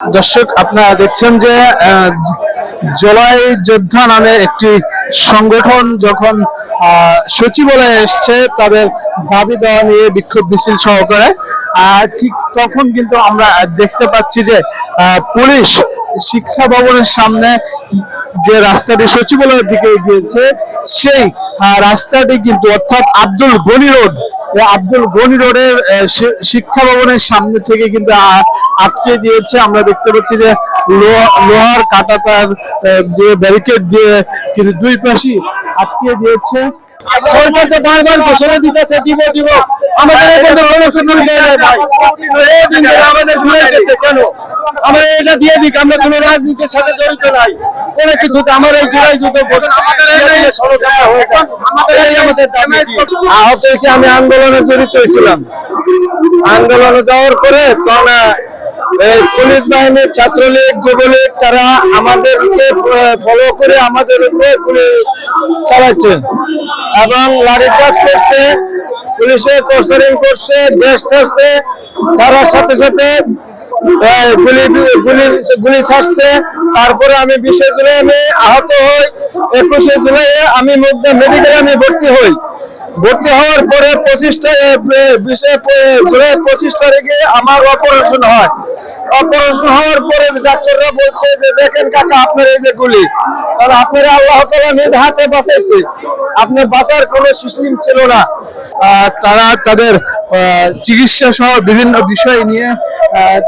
দর্শক, আপনারা দেখছেন যে জুলাই যোদ্ধা নামে একটি সংগঠন যখন সচিবালয়ে এসছে তাদের দাবি দেওয়া নিয়ে বিক্ষোভ মিছিল সহকারে, ঠিক তখন কিন্তু আমরা দেখতে পাচ্ছি যে পুলিশ শিক্ষা ভবনের সামনে যে রাস্তাটি সচিবালয়ের দিকে গিয়েছে সেই রাস্তাটি কিন্তু অর্থাৎ আব্দুল গনি রোড, আব্দুল গনি রোডের শিক্ষা ভবনের সামনে থেকে কিন্তু আটকে দিয়েছে। আমরা দেখতে পাচ্ছি যে লোহার কাঁটাতার দিয়ে ব্যারিকেড দিয়ে কিন্তু দুই পাশে আটকে দিয়েছে। সরকার তো বারবার ঘোষণা দিতেছে দিব দিব, আমাদের আমাদের ঘুরাইতেছে কেন? আমরা এটা দিয়ে দিক, আমরা কোনো রাজনীতির সাথে জড়িত নাই, কোনো কিছুতে আমার এই জুলাই যুদ্ধ আহত হয়েছে। আমি আন্দোলনে জড়িত হয়েছিলাম, আন্দোলনে যাওয়ার পরে পুলিশ বাহিনী, ছাত্রলীগ, যুবলীগ তারা আমাদেরকে ফলো করে আমাদের উপরে গুলি চালাচ্ছে এবং লাঠিচার্জ করছে, পুলিশে টর্চারিং করছে, দেশ ছাড়ছে, ছাড়ার সাথে সাথে গুলি ছাড়ছে। তারপরে আমি 20 জুলাই আমি আহত হই, 21 জুলাই আমি মেডিকেলে ভর্তি হই। ভর্তি হওয়ার পরে 25 তারিখে আমার অপারেশন হয়। অপারেশন হওয়ার পরে ডাক্তাররা বলছে যে দেখেন কাকা, আপনার এই যে গুলি, তাহলে আপনারা আল্লাহ তাআলা নিজ হাতে বাঁচাইছে, আপনার বাঁচার কোনো সিস্টেম ছিল না। তারা তাদের চিকিৎসা সহ বিভিন্ন বিষয় নিয়ে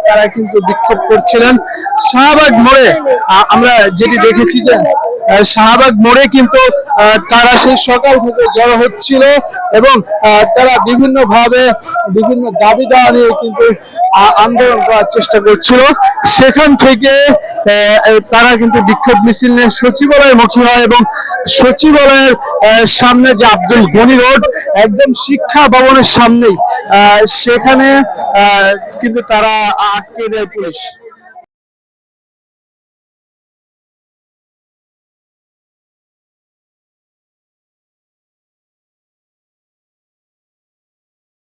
তারা কিন্তু বিক্ষোভ করছিলেন। শাহবাগ মোড়ে আমরা যেটি দেখেছি যে শাহবাগ মোড়ে কিন্তু তারা সেই সকাল থেকে জড়ো হচ্ছিল এবং তারা বিভিন্ন ভাবে বিভিন্ন দাবি দেওয়া নিয়ে কিন্তু আন্দোলন করার চেষ্টা করছিল। সেখান থেকে তারা কিন্তু বিক্ষোভ মিছিল নিয়ে সচিবালয়মুখী হয় এবং সচিবালয়ের সামনে যে আব্দুল গনি রোড, একদম শিক্ষা ভবনের সামনেই সেখানে কিন্তু তারা আটকে দেয় পুলিশ।